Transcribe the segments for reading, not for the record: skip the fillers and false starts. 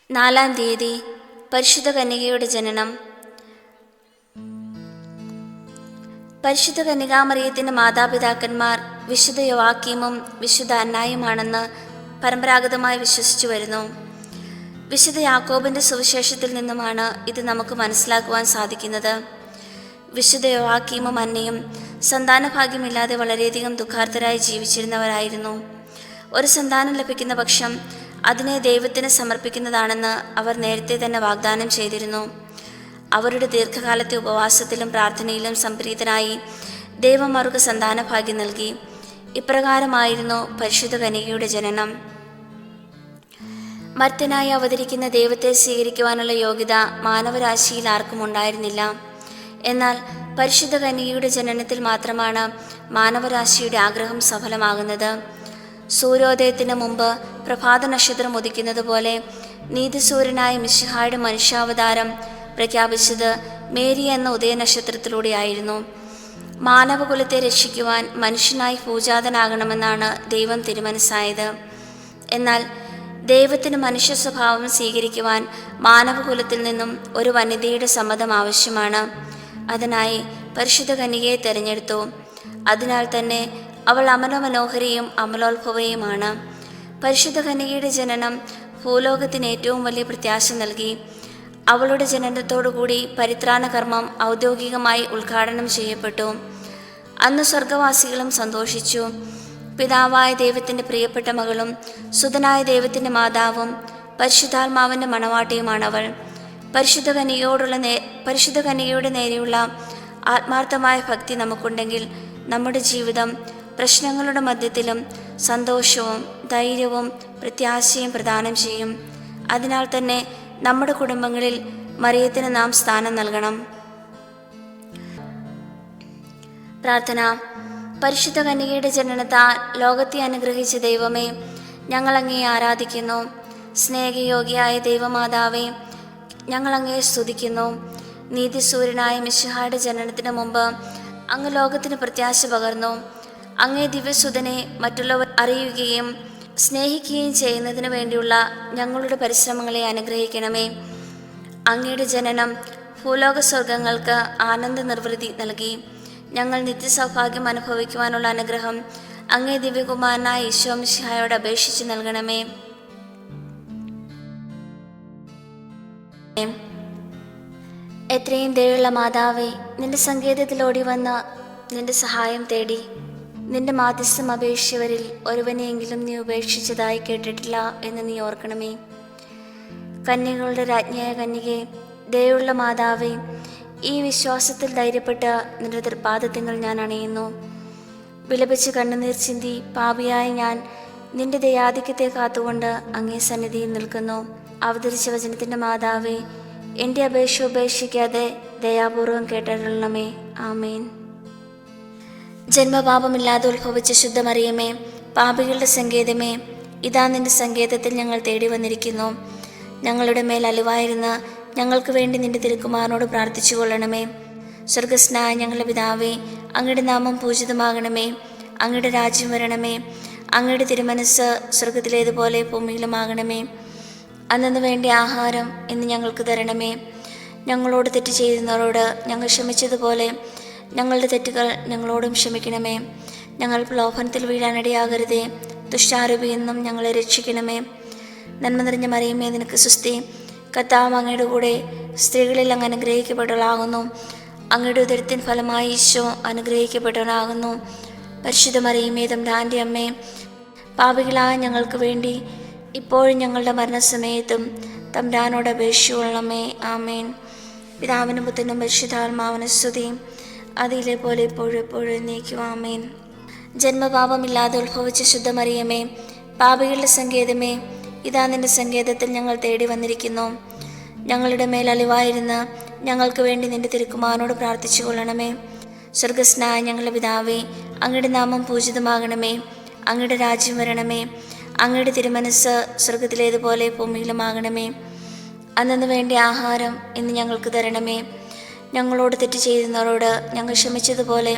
4-ാം തീയതി പരിശുദ്ധ കന്യകയുടെ ജനനം. പരിശുദ്ധ കന്യകാമറിയത്തിൻ്റെ മാതാപിതാക്കന്മാർ വിശുദ്ധ യോവാക്കീമും വിശുദ്ധ അന്നായുമാണെന്ന് പരമ്പരാഗതമായി വിശ്വസിച്ചു വരുന്നു. വിശുദ്ധ യാക്കോബിൻ്റെ സുവിശേഷത്തിൽ നിന്നുമാണ് ഇത് നമുക്ക് മനസ്സിലാക്കുവാൻ സാധിക്കുന്നത്. വിശുദ്ധ യോവാക്കീമും അന്നയും സന്താനഭാഗ്യമില്ലാതെ വളരെയധികം ദുഃഖാർത്തരായി ജീവിച്ചിരുന്നവരായിരുന്നു. ഒരു സന്താനം ലഭിക്കുന്ന പക്ഷം അതിനെ ദൈവത്തിന് സമർപ്പിക്കുന്നതാണെന്ന് അവർ നേരത്തെ തന്നെ വാഗ്ദാനം ചെയ്തിരുന്നു. അവരുടെ ദീർഘകാലത്തെ ഉപവാസത്തിലും പ്രാർത്ഥനയിലും സംപ്രീതനായി ദൈവം അവർക്ക് സന്താനഭാഗ്യം നൽകി. ഇപ്രകാരമായിരുന്നു പരിശുദ്ധ കന്യകയുടെ ജനനം. മർത്യനായി അവതരിക്കുന്ന ദൈവത്തെ സ്വീകരിക്കുവാനുള്ള യോഗ്യത മാനവരാശിയിൽ ആർക്കും ഉണ്ടായിരുന്നില്ല. എന്നാൽ പരിശുദ്ധ കന്യകയുടെ ജനനത്തിൽ മാത്രമാണ് മാനവരാശിയുടെ ആഗ്രഹം സഫലമാകുന്നത്. സൂര്യോദയത്തിന് മുമ്പ് പ്രഭാത നക്ഷത്രം ഉദിക്കുന്നത് പോലെ നീതിസൂര്യനായ മിശിഹായുടെ മനുഷ്യാവതാരം പ്രഖ്യാപിച്ചത് മേരി എന്ന ഉദയനക്ഷത്രത്തിലൂടെയായിരുന്നു. മാനവകുലത്തെ രക്ഷിക്കുവാൻ മനുഷ്യനായി പൂജാതനാകണമെന്നാണ് ദൈവം തിരുമനസ്സായത്. എന്നാൽ ദൈവത്തിന് മനുഷ്യ സ്വഭാവം സ്വീകരിക്കുവാൻ മാനവകുലത്തിൽ നിന്നും ഒരു വനിതയുടെ സമ്മതം ആവശ്യമാണ്. അതിനായി പരിശുദ്ധ കന്യകയെ തിരഞ്ഞെടുത്തു. അതിനാൽ തന്നെ അവൾ അമലമനോഹരിയും അമലോത്ഭവയുമാണ്. പരിശുദ്ധ കന്യകയുടെ ജനനം ഭൂലോകത്തിന് ഏറ്റവും വലിയ പ്രത്യാശ നൽകി. അവളുടെ ജനനത്തോടുകൂടി പരിത്രാണ കർമ്മം ഔദ്യോഗികമായി ഉദ്ഘാടനം ചെയ്യപ്പെട്ടു. അന്ന് സ്വർഗവാസികളും സന്തോഷിച്ചു. പിതാവായ ദൈവത്തിൻ്റെ പ്രിയപ്പെട്ട മകളും സുതനായ ദൈവത്തിൻ്റെ മാതാവും പരിശുദ്ധാത്മാവിൻ്റെ മണവാട്ടിയുമാണവൾ. പരിശുദ്ധ കന്യകയുടെ നേരെയുള്ള ആത്മാർത്ഥമായ ഭക്തി നമുക്കുണ്ടെങ്കിൽ നമ്മുടെ ജീവിതം പ്രശ്നങ്ങളുടെ മധ്യത്തിലും സന്തോഷവും ധൈര്യവും പ്രത്യാശയും പ്രദാനം ചെയ്യും. അതിനാൽ തന്നെ നമ്മുടെ കുടുംബങ്ങളിൽ മറിയത്തിന് നാം സ്ഥാനം നൽകണം. പ്രാർത്ഥന. പരിശുദ്ധ കന്യകയുടെ ജനനത്താൽ ലോകത്തെ അനുഗ്രഹിച്ച ദൈവമേ, ഞങ്ങൾ അങ്ങയെ ആരാധിക്കുന്നു. സ്നേഹയോഗ്യയായ ദൈവമാതാവേ, ഞങ്ങൾ അങ്ങയെ സ്തുതിക്കുന്നു. നീതിസൂര്യനായ മിശിഹായുടെ ജനനത്തിന് മുമ്പ് അങ്ങ് ലോകത്തിന് പ്രത്യാശ പകർന്നു. അങ്ങേ ദിവ്യസുതനെ മറ്റുള്ളവർ അറിയുകയും സ്നേഹിക്കുകയും ചെയ്യുന്നതിന് വേണ്ടിയുള്ള ഞങ്ങളുടെ പരിശ്രമങ്ങളെ അനുഗ്രഹിക്കണമേ. അങ്ങയുടെ ജനനം ഭൂലോക സ്വർഗങ്ങൾക്ക് ആനന്ദ നിർവൃതി നൽകി. ഞങ്ങൾ നിത്യസൗഭാഗ്യം അനുഭവിക്കുവാനുള്ള അനുഗ്രഹം അങ്ങേ ദിവ്യകുമാരനായ ഈശോ മിശിഹായോട് അപേക്ഷിച്ച് നൽകണമേ. എത്രയും ദയുള്ള മാതാവേ, നിന്റെ സങ്കേതത്തിൽ ഓടി വന്ന് നിന്റെ സഹായം തേടി നിന്റെ മാധ്യസ്ഥം അപേക്ഷിച്ചവരിൽ ഒരുവനെയെങ്കിലും നീ ഉപേക്ഷിച്ചതായി കേട്ടിട്ടില്ല എന്ന് നീ ഓർക്കണമേ. കന്യകളുടെ രാജ്ഞിയായ കന്യകേ, ദയുള്ള മാതാവേ, ഈ വിശ്വാസത്തിൽ ധൈര്യപ്പെട്ട് നിന്റെ തൃപ്പാദത്തിങ്ങൾ ഞാൻ അണയുന്നു. വിലപിച്ച് കണ്ണുനീർ ചിന്തി പാപിയായ ഞാൻ നിന്റെ ദയാധിക്യത്തെ കാത്തുകൊണ്ട് അങ്ങേ സന്നിധിയിൽ നിൽക്കുന്നു. അവതരിച്ച വചനത്തിൻ്റെ മാതാവേ, എൻ്റെ അപേക്ഷ ഉപേക്ഷിക്കാതെ ദയാപൂർവം കേട്ടരുളണമേ. ആമേൻ. ജന്മപാപമില്ലാതെ ഉത്ഭവിച്ച ശുദ്ധമറിയമേ, പാപികളുടെ സങ്കേതമേ, ഇതാ നിന്റെ സങ്കേതത്തിൽ ഞങ്ങൾ തേടി വന്നിരിക്കുന്നു. ഞങ്ങളുടെ മേൽ അലിവായിരുന്ന ഞങ്ങൾക്ക് വേണ്ടി നിന്റെ തിരുക്കുമാരനോട് പ്രാർത്ഥിച്ചു കൊള്ളണമേ. സ്വർഗസ്നായ ഞങ്ങളുടെ പിതാവേ, അങ്ങയുടെ നാമം പൂജിതമാകണമേ. അങ്ങയുടെ രാജ്യം വരണമേ. അങ്ങയുടെ തിരുമനസ് സ്വർഗത്തിലേതുപോലെ ഭൂമിയിലുമാകണമേ. അന്നു വേണ്ട ആഹാരം ഇന്ന് ഞങ്ങൾക്ക് തരണമേ. ഞങ്ങളോട് തെറ്റ് ചെയ്യുന്നവരോട് ഞങ്ങൾ ക്ഷമിച്ചതുപോലെ ഞങ്ങളുടെ തെറ്റുകൾ ഞങ്ങളോടും ക്ഷമിക്കണമേ. ഞങ്ങൾ പ്രലോഭനത്തിൽ വീഴാനിടയാകരുതേ. ദുഷ്ടാരൂപിയിൽ നിന്നും ഞങ്ങളെ രക്ഷിക്കണമേ. നന്മ നിറഞ്ഞ മറിയമേ, നിനക്ക് സുസ്തി. കർത്താവ് അങ്ങയുടെ കൂടെ സ്ത്രീകളിൽ അങ്ങ് അനുഗ്രഹിക്കപ്പെട്ടവളാകുന്നു. അങ്ങയുടെ ഉദരത്തിൻ ഫലമായി ഈശോ അനുഗ്രഹിക്കപ്പെട്ടവനാകുന്നു. പരിശുദ്ധ മറിയമേ, തമ്പുരാൻ്റെ അമ്മേ, പാപികളായ ഞങ്ങൾക്ക് വേണ്ടി ഇപ്പോഴും ഞങ്ങളുടെ മരണസമയത്തും തമ്പുരാനോട് അപേക്ഷിച്ചുകൊള്ളണമേ. ആമേൻ. പിതാവിനും പുത്രനും പരിശുദ്ധാത്മാവിനും സ്തുതി, അതിലെ പോലെ എപ്പോഴും എപ്പോഴും എന്നേക്കും. ആമേൻ. ജന്മപാപമില്ലാതെ ഉത്ഭവിച്ച ശുദ്ധമറിയമേ, പാപികളുടെ സങ്കേതമേ, ഇതാ നിന്റെ സങ്കേതത്തിൽ ഞങ്ങൾ തേടി വന്നിരിക്കുന്നു. ഞങ്ങളുടെ മേൽ അലിവായിരുന്ന് ഞങ്ങൾക്ക് വേണ്ടി നിന്റെ തിരുക്കുമാരനോട് പ്രാർത്ഥിച്ചു കൊള്ളണമേ. സ്വർഗസ്നായ ഞങ്ങളുടെ പിതാവേ, അങ്ങയുടെ നാമം പൂജിതമാകണമേ. അങ്ങയുടെ രാജ്യം വരണമേ. അങ്ങയുടെ തിരുമനസ് സ്വർഗത്തിലേതുപോലെ ഭൂമിയിലുമാകണമേ. അന്നു വേണ്ട ആഹാരം ഇന്ന് ഞങ്ങൾക്ക് തരണമേ. ഞങ്ങളോട് തെറ്റ് ചെയ്യുന്നവരോട് ഞങ്ങൾ ക്ഷമിച്ചതുപോലെ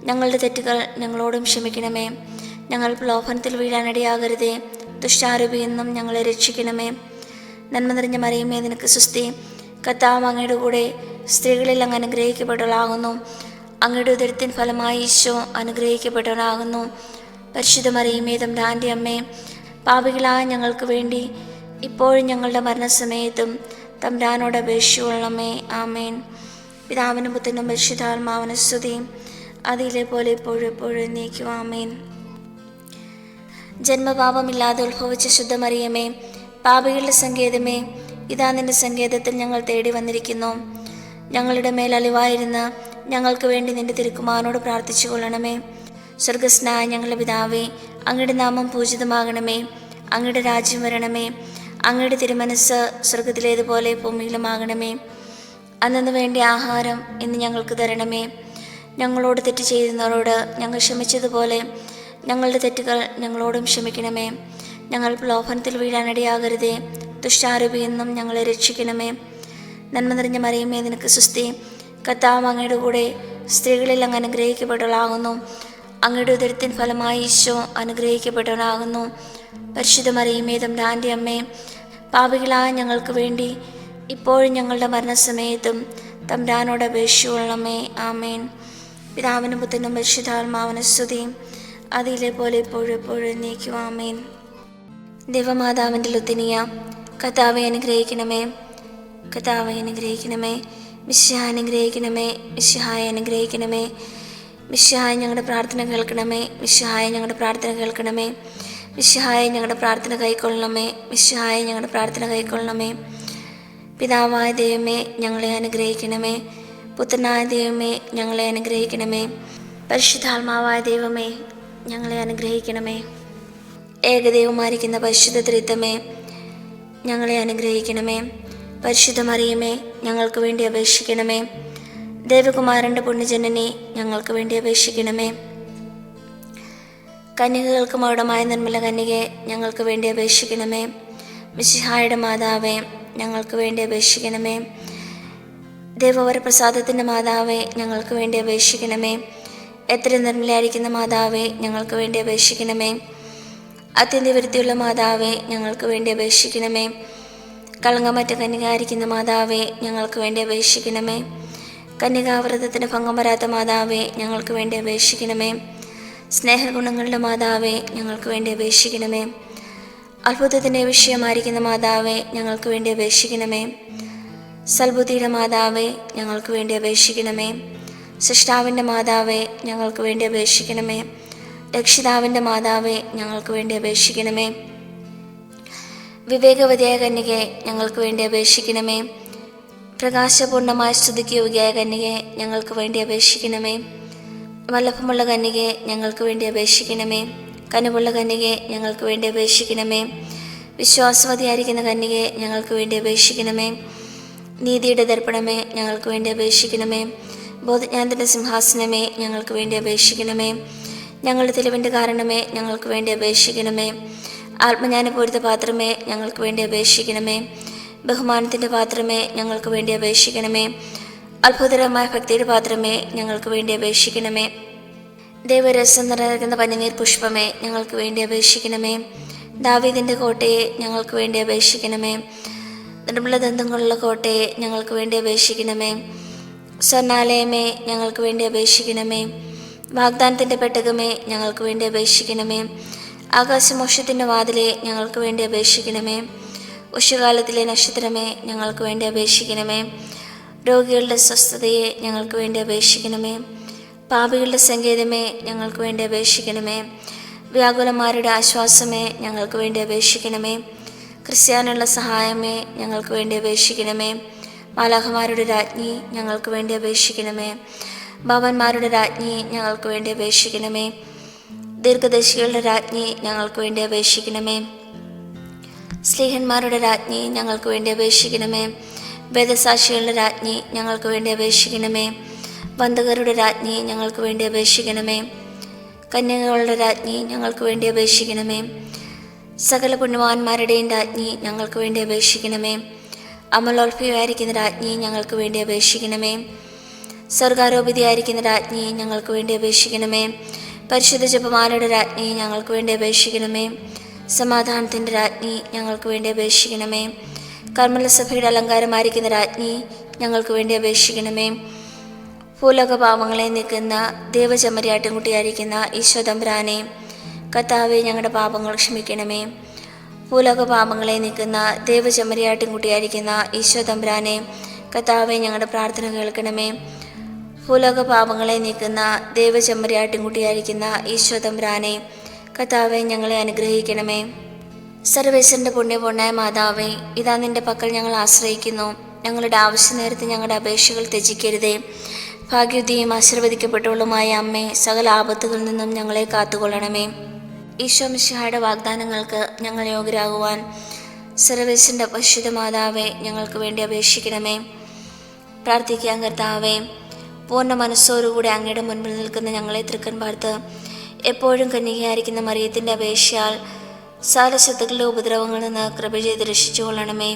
ഞങ്ങളുടെ തെറ്റുകൾ ഞങ്ങളോടും ക്ഷമിക്കണമേ. ഞങ്ങൾ പ്രലോഭനത്തിൽ വീഴാനിടയാകരുതേ. ദുഷ്ടാരൂപിയിൽ നിന്നും ഞങ്ങളെ രക്ഷിക്കണമേ. നന്മ നിറഞ്ഞ മറിയമേ, നിനക്ക് സ്വസ്തി. കർത്താവ് അങ്ങയുടെ കൂടെ സ്ത്രീകളിൽ അങ്ങ് അനുഗ്രഹിക്കപ്പെട്ടവളാകുന്നു. അങ്ങയുടെ ഉദരത്തിൻ ഫലമായി ഈശോ അനുഗ്രഹിക്കപ്പെട്ടവനാകുന്നു. പരിശുദ്ധ മറിയമേ, തമ്പുരാന്റെ അമ്മേ, പാപികളായ ഞങ്ങൾക്ക് വേണ്ടി ഇപ്പോഴും ഞങ്ങളുടെ മരണസമയത്തും തമ്പുരാനോട് അപേക്ഷിച്ചുകൊള്ളണമേ. ആമേൻ. പിതാവിനും പുത്രനും പരിശുദ്ധാത്മാവിനും സ്തുതി. അതിലെ പോലെ ഇപ്പോഴും എപ്പോഴും എന്നേക്കും. ആമേൻ. ജന്മപാപമില്ലാതെ ഉത്ഭവിച്ച ശുദ്ധമറിയമേ, പാപികളുടെ സങ്കേതമേ, ഇതാ നിന്റെ സങ്കേതത്തിൽ ഞങ്ങൾ തേടി വന്നിരിക്കുന്നു. ഞങ്ങളുടെ മേൽ അലിവായിരുന്ന് ഞങ്ങൾക്ക് വേണ്ടി നിന്റെ തിരുക്കുമാരനോട് പ്രാർത്ഥിച്ചു കൊള്ളണമേ. സ്വർഗസ്നായ ഞങ്ങളുടെ പിതാവേ, അങ്ങയുടെ നാമം പൂജിതമാകണമേ. അങ്ങയുടെ രാജ്യം വരണമേ. അങ്ങയുടെ തിരുമനസ് സ്വർഗത്തിലേതുപോലെ ഭൂമിയിലുമാകണമേ. അന്നു വേണ്ട ആഹാരം ഇന്ന് ഞങ്ങൾക്ക് തരണമേ. ഞങ്ങളോട് തെറ്റ് ചെയ്യുന്നവരോട് ഞങ്ങൾ ക്ഷമിച്ചതുപോലെ ഞങ്ങളുടെ തെറ്റുകൾ ഞങ്ങളോടും ക്ഷമിക്കണമേ. ഞങ്ങൾ പ്രലോഭനത്തിൽ വീഴാനിടയാകരുതേ. ദുഷ്ടാരൂപിയിൽ നിന്നും ഞങ്ങളെ രക്ഷിക്കണമേ. നന്മ നിറഞ്ഞ മറിയമേ, നിനക്ക് സ്വസ്തി. കർത്താവ് അങ്ങയുടെ കൂടെ സ്ത്രീകളിൽ അങ്ങ് അനുഗ്രഹിക്കപ്പെട്ടവളാകുന്നു. അങ്ങയുടെ ഉദരത്തിൻ ഫലമായി ഈശോ അനുഗ്രഹിക്കപ്പെട്ടവനാകുന്നു. പരിശുദ്ധ മറിയമേ, തമ്പുരാന്റെ അമ്മേ, പാപികളായ ഞങ്ങൾക്ക് വേണ്ടി ഇപ്പോഴും ഞങ്ങളുടെ മരണസമയത്തും തമ്പുരാനോട് അപേക്ഷിച്ചുകൊള്ളണമേ. ആമേൻ. പിതാവിനും പുത്രനും പരിശുദ്ധാത്മാവിനും സ്തുതി. അതിലെ പോലെ ഇപ്പോഴും എപ്പോഴും എന്നേക്കും. ആമേൻ. ദൈവമാതാവിൻ്റെ ലുത്തിനിയ, കർത്താവെ അനുഗ്രഹിക്കണമേ. കർത്താവെ അനുഗ്രഹിക്കണമേ. മിശിഹായെ അനുഗ്രഹിക്കണമേ. മിശിഹായെ അനുഗ്രഹിക്കണമേ. മിശിഹായെ ഞങ്ങളുടെ പ്രാർത്ഥന കേൾക്കണമേ. മിശിഹായെ ഞങ്ങളുടെ പ്രാർത്ഥന കേൾക്കണമേ. മിശിഹായെ ഞങ്ങളുടെ പ്രാർത്ഥന കൈക്കൊള്ളണമേ. മിശിഹായെ ഞങ്ങളുടെ പ്രാർത്ഥന കൈക്കൊള്ളണമേ. പിതാവായ ദൈവമേ, ഞങ്ങളെ അനുഗ്രഹിക്കണമേ. പുത്രനായ ദൈവമേ, ഞങ്ങളെ അനുഗ്രഹിക്കണമേ. പരിശുദ്ധാത്മാവായ ദൈവമേ, ഞങ്ങളെ അനുഗ്രഹിക്കണമേ. ഏകദൈവമായിരിക്കുന്ന പരിശുദ്ധ ത്രിത്വമേ, ഞങ്ങളെ അനുഗ്രഹിക്കണമേ. പരിശുദ്ധ മറിയമേ, ഞങ്ങൾക്ക് വേണ്ടി അപേക്ഷിക്കണമേ. ദേവകുമാരൻ്റെ പുണ്യജനനെ, ഞങ്ങൾക്ക് വേണ്ടി അപേക്ഷിക്കണമേ. കന്യകകൾക്ക് മകുടമായ നിർമ്മല കന്യകെ, ഞങ്ങൾക്ക് വേണ്ടി അപേക്ഷിക്കണമേ. മിശിഹായുടെ മാതാവേ, ഞങ്ങൾക്ക് വേണ്ടി അപേക്ഷിക്കണമേ. ദേവവരപ്രസാദത്തിൻ്റെ മാതാവേ, ഞങ്ങൾക്ക് വേണ്ടി അപേക്ഷിക്കണമേ. എത്ര നിർമ്മലയായിരിക്കുന്ന മാതാവേ, ഞങ്ങൾക്ക് വേണ്ടി അപേക്ഷിക്കണമേ. അത്യന്തവിരുത്തിയുള്ള മാതാവേ, ഞങ്ങൾക്ക് വേണ്ടി അപേക്ഷിക്കണമേ. കളങ്കമറ്റ കന്യകായിരിക്കുന്ന മാതാവേ, ഞങ്ങൾക്ക് വേണ്ടി അപേക്ഷിക്കണമേ. കന്യകാവ്രതത്തിന് ഭംഗം വരാത്ത മാതാവേ, ഞങ്ങൾക്ക് വേണ്ടി അപേക്ഷിക്കണമേ. സ്നേഹഗുണങ്ങളുടെ മാതാവേ, ഞങ്ങൾക്ക് വേണ്ടി അപേക്ഷിക്കണമേ. അത്ഭുതത്തിൻ്റെ വിഷയമായിരിക്കുന്ന മാതാവേ, ഞങ്ങൾക്ക് വേണ്ടി അപേക്ഷിക്കണമേ. സൽബുദ്ധിയുടെ മാതാവേ, ഞങ്ങൾക്ക് വേണ്ടി അപേക്ഷിക്കണമേ. സൃഷ്ടാവിൻ്റെ മാതാവേ, ഞങ്ങൾക്ക് വേണ്ടി അപേക്ഷിക്കണമേ. രക്ഷിതാവിൻ്റെ മാതാവേ, ഞങ്ങൾക്ക് വേണ്ടി അപേക്ഷിക്കണമേ. വിവേകവതിയായ കന്യകെ, ഞങ്ങൾക്ക് വേണ്ടി അപേക്ഷിക്കണമേ. പ്രകാശപൂർണമായ സ്തുതിക്ക് യോഗ്യയായ കന്യകെ, ഞങ്ങൾക്ക് വേണ്ടി അപേക്ഷിക്കണമേ. വല്ലഭമുള്ള കന്യകെ, ഞങ്ങൾക്ക് വേണ്ടി അപേക്ഷിക്കണമേ. കനിവുള്ള കന്യകെ, ഞങ്ങൾക്ക് വേണ്ടി അപേക്ഷിക്കണമേ. വിശ്വാസവതിയായിരിക്കുന്ന കന്യകെ, ഞങ്ങൾക്ക് വേണ്ടി അപേക്ഷിക്കണമേ. നീതിയുടെ ദർപ്പണമേ, ഞങ്ങൾക്ക് വേണ്ടി അപേക്ഷിക്കണമേ. ബോധജ്ഞാനത്തിൻ്റെ സിംഹാസനമേ, ഞങ്ങൾക്ക് വേണ്ടി അപേക്ഷിക്കണമേ. ഞങ്ങളുടെ തെളിവിൻ്റെ കാരണമേ, ഞങ്ങൾക്ക് വേണ്ടി അപേക്ഷിക്കണമേ. ആത്മജ്ഞാനപൂരിത പാത്രമേ, ഞങ്ങൾക്ക് വേണ്ടി അപേക്ഷിക്കണമേ. ബഹുമാനത്തിൻ്റെ പാത്രമേ, ഞങ്ങൾക്ക് വേണ്ടി അപേക്ഷിക്കണമേ. അത്ഭുതകരമായ ഭക്തിയുടെ പാത്രമേ, ഞങ്ങൾക്ക് വേണ്ടി അപേക്ഷിക്കണമേ. ദൈവരസം നിറയ്ക്കുന്ന പനിനീർ പുഷ്പമേ, ഞങ്ങൾക്ക് വേണ്ടി അപേക്ഷിക്കണമേ. ദാവീദിൻ്റെ കോട്ടയെ, ഞങ്ങൾക്ക് വേണ്ടി അപേക്ഷിക്കണമേ. നിർമ്മല ദന്തങ്ങളുള്ള കോട്ടയെ, ഞങ്ങൾക്ക് വേണ്ടി അപേക്ഷിക്കണമേ. സ്വർണാലയമേ, ഞങ്ങൾക്ക് വേണ്ടി അപേക്ഷിക്കണമേ. വാഗ്ദാനത്തിൻ്റെ പെട്ടകമേ, ഞങ്ങൾക്ക് വേണ്ടി അപേക്ഷിക്കണമേ. ആകാശമോക്ഷത്തിൻ്റെ വാതിലെ, ഞങ്ങൾക്ക് വേണ്ടി അപേക്ഷിക്കണമേ. ഉഷകാലത്തിലെ നക്ഷത്രമേ, ഞങ്ങൾക്ക് വേണ്ടി അപേക്ഷിക്കണമേ. രോഗികളുടെ സ്വസ്ഥതയെ, ഞങ്ങൾക്ക് വേണ്ടി അപേക്ഷിക്കണമേ. പാപികളുടെ സങ്കേതമേ, ഞങ്ങൾക്ക് വേണ്ടി അപേക്ഷിക്കണമേ. വ്യാകുലന്മാരുടെ ആശ്വാസമേ, ഞങ്ങൾക്ക് വേണ്ടി അപേക്ഷിക്കണമേ. ക്രിസ്ത്യാനുള്ള സഹായമേ, ഞങ്ങൾക്ക് വേണ്ടി അപേക്ഷിക്കണമേ. മാലാഖമാരുടെ രാജ്ഞി, ഞങ്ങൾക്ക് വേണ്ടി അപേക്ഷിക്കണമേ. ഭവന്മാരുടെ രാജ്ഞി, ഞങ്ങൾക്ക് വേണ്ടി അപേക്ഷിക്കണമേ. ദീർഘദർശികളുടെ രാജ്ഞി, ഞങ്ങൾക്ക് വേണ്ടി അപേക്ഷിക്കണമേ. സ്ലീഹന്മാരുടെ രാജ്ഞി, ഞങ്ങൾക്ക് വേണ്ടി അപേക്ഷിക്കണമേ. വേദസാക്ഷികളുടെ രാജ്ഞി, ഞങ്ങൾക്ക് വേണ്ടി അപേക്ഷിക്കണമേ. വന്ദകരുടെ രാജ്ഞി, ഞങ്ങൾക്ക് വേണ്ടി അപേക്ഷിക്കണമേ. കന്യകകളുടെ രാജ്ഞി, ഞങ്ങൾക്ക് വേണ്ടി അപേക്ഷിക്കണമേ. സകല പുണ്യവാന്മാരുടെയും രാജ്ഞി, ഞങ്ങൾക്ക് വേണ്ടി അപേക്ഷിക്കണമേ. അമലോത്ഭവയായിരിക്കുന്ന രാജ്ഞി, ഞങ്ങൾക്ക് വേണ്ടി അപേക്ഷിക്കണമേ. സ്വർഗാരോപിതയായിരിക്കുന്ന രാജ്ഞി, ഞങ്ങൾക്ക് വേണ്ടി അപേക്ഷിക്കണമേ. പരിശുദ്ധ ജപമാലയുടെ രാജ്ഞി, ഞങ്ങൾക്ക് വേണ്ടി അപേക്ഷിക്കണമേ. സമാധാനത്തിൻ്റെ രാജ്ഞി, ഞങ്ങൾക്ക് വേണ്ടി അപേക്ഷിക്കണമേ. കർമ്മലസഭയുടെ അലങ്കാരമായിരിക്കുന്ന രാജ്ഞി, ഞങ്ങൾക്ക് വേണ്ടി അപേക്ഷിക്കണമേ. ഭൂലോക പാപങ്ങളെ നീക്കുന്ന ദേവചമരിയാട്ടിൻകുട്ടിയായിരിക്കുന്ന ഈശോ തമ്പുരാനെ, കർത്താവെ ഞങ്ങളുടെ പാപങ്ങൾ ക്ഷമിക്കണമേ. ഭൂലോക പാപങ്ങളെ നീക്കുന്ന ദേവചമരിയാട്ടിൻകുട്ടിയായിരിക്കുന്ന ഈശോ തമ്പുരാനെ, കർത്താവെ ഞങ്ങളുടെ പ്രാർത്ഥന കേൾക്കണമേ. ഭൂലോക പാപങ്ങളെ നീക്കുന്ന ദേവചമരിയാട്ടിൻകുട്ടിയായിരിക്കുന്ന ഈശോ തമ്പുരാനെ, കർത്താവെ ഞങ്ങളെ അനുഗ്രഹിക്കണമേ. സർവേശ്വരന്റെ പുണ്യപൂർണ്ണായ മാതാവേ, ഇതാ നിന്റെ പക്കൽ ഞങ്ങൾ ആശ്രയിക്കുന്നു. ഞങ്ങളുടെ ആവശ്യ നേരത്ത് ഞങ്ങളുടെ അപേക്ഷകൾ ത്യജിക്കരുതേ. ഭാഗ്യവതിയും ആശീർവദിക്കപ്പെട്ടവളുമായ അമ്മേ, സകല ആപത്തുകളിൽ നിന്നും ഞങ്ങളെ കാത്തുകൊള്ളണമേ. ഈശോ മിശിഹായുടെ വാഗ്ദാനങ്ങൾക്ക് ഞങ്ങൾ യോഗ്യരാകുവാൻ സർവേശ്വരന്റെ പരിശുദ്ധ മാതാവേ, ഞങ്ങൾക്ക് വേണ്ടി അപേക്ഷിക്കണമേ. പ്രാർത്ഥിക്കാൻ കർത്താവേ, പൂർണ്ണ മനസ്സോടുകൂടി അങ്ങയുടെ മുൻപിൽ നിൽക്കുന്ന ഞങ്ങളെ തൃക്കൻ പാർത്ത് എപ്പോഴും കന്യകയായിരിക്കുന്ന മറിയത്തിൻ്റെ അപേക്ഷയാൽ സകല ശത്രുക്കളുടെ ഉപദ്രവങ്ങളിൽ നിന്ന് കൃപ ചെയ്ത് രക്ഷിച്ചു കൊള്ളണമേ.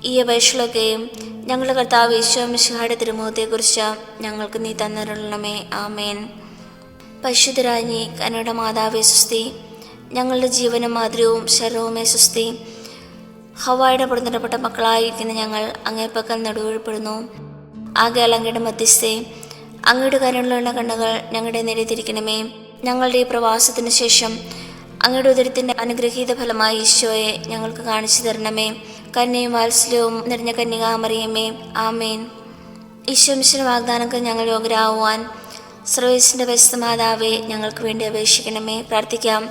ഈ അപേക്ഷകളൊക്കെയും ഞങ്ങളുടെ കർത്താവ് ഈശോ മിശിഹായുടെ തിരുമുഖത്തെക്കുറിച്ച് ഞങ്ങൾക്ക് നീ തന്നിരണമേ. ആമേൻ. പരിശുദ്ധരാജ്ഞി കന്യകയുടെ മാതാവേ സുസ്തി, ഞങ്ങളുടെ ജീവനും മാതൃവും ശരവുമേ സുസ്തി. ഹവ്വായുടെ പുറത്തിടപ്പെട്ട മക്കളായിരിക്കുന്ന ഞങ്ങൾ അങ്ങേപ്പക്കൽ നടുവീഴ്പ്പെടുന്നു. ആകയാൽ അങ്ങയുടെ മധ്യസ്ഥേ, അങ്ങയുടെ കരുണയുള്ള കണ്ണുകൾ ഞങ്ങളുടെ നേരെ തിരിക്കണമേ. ഞങ്ങളുടെ ഈ പ്രവാസത്തിന് ശേഷം അങ്ങയുടെ ഉദരത്തിൻ്റെ അനുഗ്രഹീത ഫലമായി ഈശോയെ ഞങ്ങൾക്ക് കാണിച്ചു തരണമേ. കന്യയും വാത്സല്യവും നിറഞ്ഞ കന്യകാമറിയമേ, ആമേൻ. ഈശോ മിശിഹായുടെ വാഗ്ദാനങ്ങൾ ഞങ്ങൾ യോഗ്യരാകുവാൻ സർവേശ്വരന്റെ പരിശുദ്ധ മാതാവേ, ഞങ്ങൾക്ക് വേണ്ടി അപേക്ഷിക്കണമേ. പ്രാർത്ഥിക്കാം.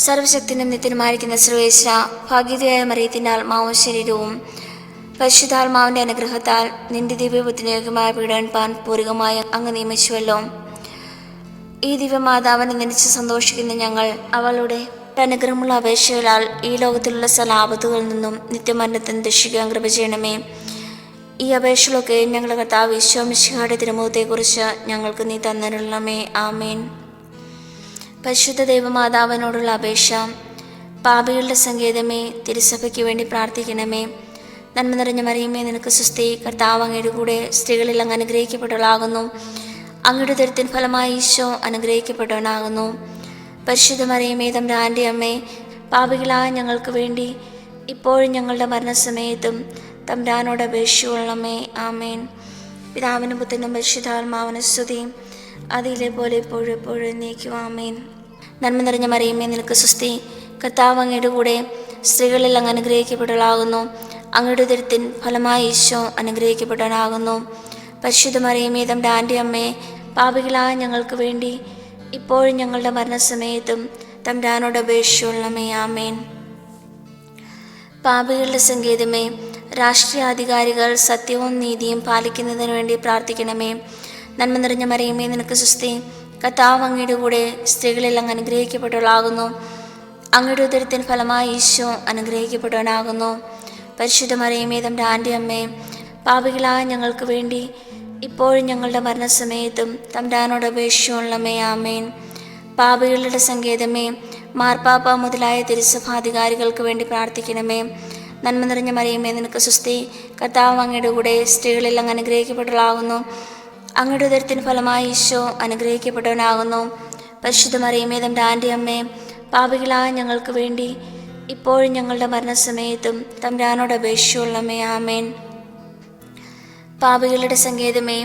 സർവശക്തനും നിത്യനുമായിരിക്കുന്ന സർവേശ്വര, ഭാഗ്യതയായ മറിയത്തിൻ്റെ ആത്മാവും ശരീരവും പരിശുദ്ധാത്മാവിൻ്റെ അനുഗ്രഹത്താൽ നിന്റെ ദിവ്യബുദ്ധിനിയോഗ്യമായ പീഡനപ്പാൻ പൂർവികമായി അങ്ങ് നിയമിച്ചുവല്ലോ. ഈ ദിവ്യമാതാവിനെ നനച്ച് സന്തോഷിക്കുന്ന ഞങ്ങൾ അവളുടെ അനുഗ്രഹമുള്ള അപേക്ഷകളാൽ ഈ ലോകത്തിലുള്ള സകല ആപത്തുകളിൽ നിന്നും നിത്യമരണത്തിന് രക്ഷിക്കാൻ കൃപ ചെയ്യണമേ. ഈ അപേക്ഷകളൊക്കെ ഞങ്ങളുടെ കർത്താവ് ഈശോ മിശിഹായുടെ തിരുമുഖത്തെക്കുറിച്ച് ഞങ്ങൾക്ക് നീ തന്നിരണമേ. ആമേൻ. പരിശുദ്ധ ദൈവമാതാവിനോടുള്ള അപേക്ഷ. പാപികളുടെ സങ്കേതമേ, തിരുസഭയ്ക്ക് വേണ്ടി പ്രാർത്ഥിക്കണമേ. നന്മ നിറഞ്ഞ മറിയമേ, നിനക്ക് സ്വസ്തി. കർത്താവ് അങ്ങയുടെ കൂടെ സ്ത്രീകളിൽ അങ്ങ് അനുഗ്രഹിക്കപ്പെട്ടവളാകുന്നു. അങ്ങയുടെ ഉദരത്തിൻ ഫലമായി ഈശോ അനുഗ്രഹിക്കപ്പെട്ടവനാകുന്നു. പരിശുദ്ധ മറിയമേ, തമ്പുരാൻ്റെ അമ്മേ, പാപികളായ ഞങ്ങൾക്ക് വേണ്ടി ഇപ്പോഴും ഞങ്ങളുടെ മരണസമയത്തും തമ്പുരാനോട് അപേക്ഷിച്ചുകൊള്ളണമേ. ആമേൻ. പിതാവിനും പുത്രനും പരിശുദ്ധാത്മാവിനും സ്തുതി, അതിലെ പോലെ ഇപ്പോഴും എപ്പോഴും എന്നേക്കും. ആമേൻ. നന്മ നിറഞ്ഞ മറിയമേ, നിനക്ക് സ്വസ്തി. കർത്താവ് അങ്ങയുടെ കൂടെ സ്ത്രീകളിൽ അങ്ങ് അനുഗ്രഹിക്കപ്പെട്ടവളാകുന്നു. അങ്ങയുടെ ഉദരത്തിൻ ഫലമായി ഈശോ അനുഗ്രഹിക്കപ്പെട്ടവനാകുന്നു. പരിശുദ്ധ മറിയമേ, തമ്പുരാൻ്റെ അമ്മേ, പാപികളായ ഞങ്ങൾക്ക് വേണ്ടി ഇപ്പോഴും ഞങ്ങളുടെ മരണസമയത്തും തമ്പുരാനോട് അപേക്ഷിച്ചുകൊള്ളണമേ. ആമേൻ. പാപികളുടെ സങ്കേതമേ, രാഷ്ട്രീയാധികാരികൾ സത്യവും നീതിയും പാലിക്കുന്നതിന് വേണ്ടി പ്രാർത്ഥിക്കണമേ. നന്മ നിറഞ്ഞ മറിയമേ, നിനക്ക് സ്വസ്തി. കർത്താവ് അങ്ങയുടെ കൂടെ സ്ത്രീകളിൽ അങ്ങ് അനുഗ്രഹിക്കപ്പെട്ടവളാകുന്നു. അങ്ങയുടെ ഉദരത്തിൻ ഫലമായി ഈശോ അനുഗ്രഹിക്കപ്പെട്ടവനാകുന്നു. പരിശുദ്ധ മറിയമേ, തമ്പുരാൻ്റെ അമ്മേ, പാപികളായ ഞങ്ങൾക്ക് വേണ്ടി ഇപ്പോഴും ഞങ്ങളുടെ മരണസമയത്തും തമ്പുരാനോട് അപേക്ഷിച്ചുകൊള്ളണമേ. ആമേൻ. പാപികളുടെ സങ്കേതമേ, മാർപ്പാപ്പ മുതലായ തിരുസഭാധികാരികൾക്ക് വേണ്ടി പ്രാർത്ഥിക്കണമേ. നന്മ നിറഞ്ഞ മറിയമേ, നിനക്ക് സ്വസ്തി. കർത്താവ് അങ്ങയുടെ കൂടെ സ്ത്രീകളിൽ അങ്ങ് അനുഗ്രഹിക്കപ്പെട്ടവളാകുന്നു. അങ്ങയുടെ ഉദരത്തിന് ഫലമായി ഈശോ അനുഗ്രഹിക്കപ്പെട്ടവനാകുന്നു. പരിശുദ്ധ മറിയമേ, തമ്പുരാൻ്റെ അമ്മേ, പാപികളായ ഞങ്ങൾക്ക് വേണ്ടി ഇപ്പോഴും ഞങ്ങളുടെ മരണസമയത്തും തമ്പുരാനോട് അപേക്ഷിച്ചുകൊള്ളണമേ. ആമേൻ. പാപികളുടെ സങ്കേതമേ,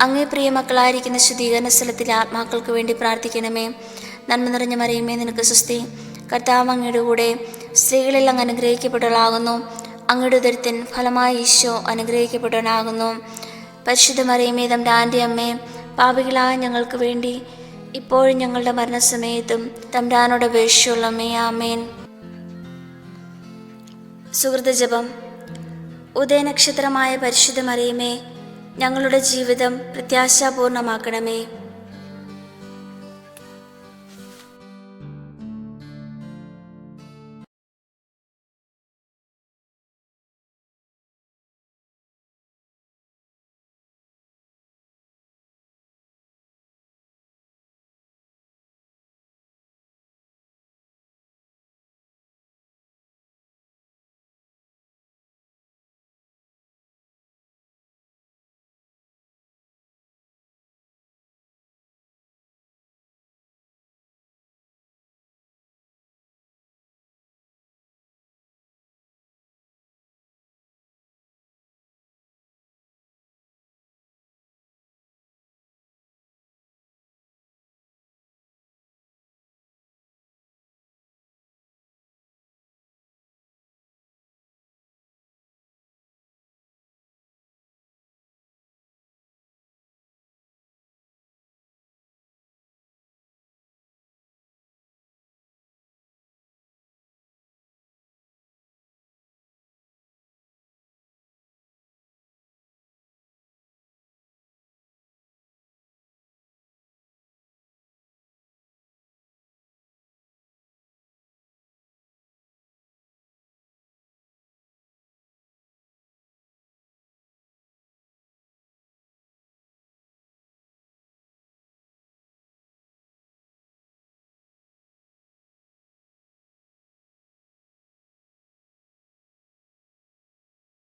അങ്ങേ പ്രിയ മക്കളായിരിക്കുന്ന ശുദ്ധീകരണ സ്ഥലത്തിലെ ആത്മാക്കൾക്ക് വേണ്ടി പ്രാർത്ഥിക്കണമേ. നന്മ നിറഞ്ഞ മറിയമേ, നിനക്ക് സ്വസ്തി. കർത്താവ് അങ്ങയുടെ കൂടെ സ്ത്രീകളിൽ അങ്ങ് അനുഗ്രഹിക്കപ്പെട്ടവളാകുന്നു. അങ്ങയുടെ ഉദരത്തിൻ ഫലമായി ഈശോ അനുഗ്രഹിക്കപ്പെട്ടവനാകുന്നു. പരിശുദ്ധ മറിയമേ, തമ്പുരാൻ്റെ അമ്മേ, പാപികളായ ഞങ്ങൾക്ക് വേണ്ടി ഇപ്പോഴും ഞങ്ങളുടെ മരണസമയത്തും തമ്പുരാനോട് അപേക്ഷിച്ചുകൊള്ളണമേ. ആമേൻ. സുഹൃതജപം. ഉദയനക്ഷത്രമായ പരിശുദ്ധ മറിയമേ, ഞങ്ങളുടെ ജീവിതം പ്രത്യാശാപൂർണമാക്കണമേ.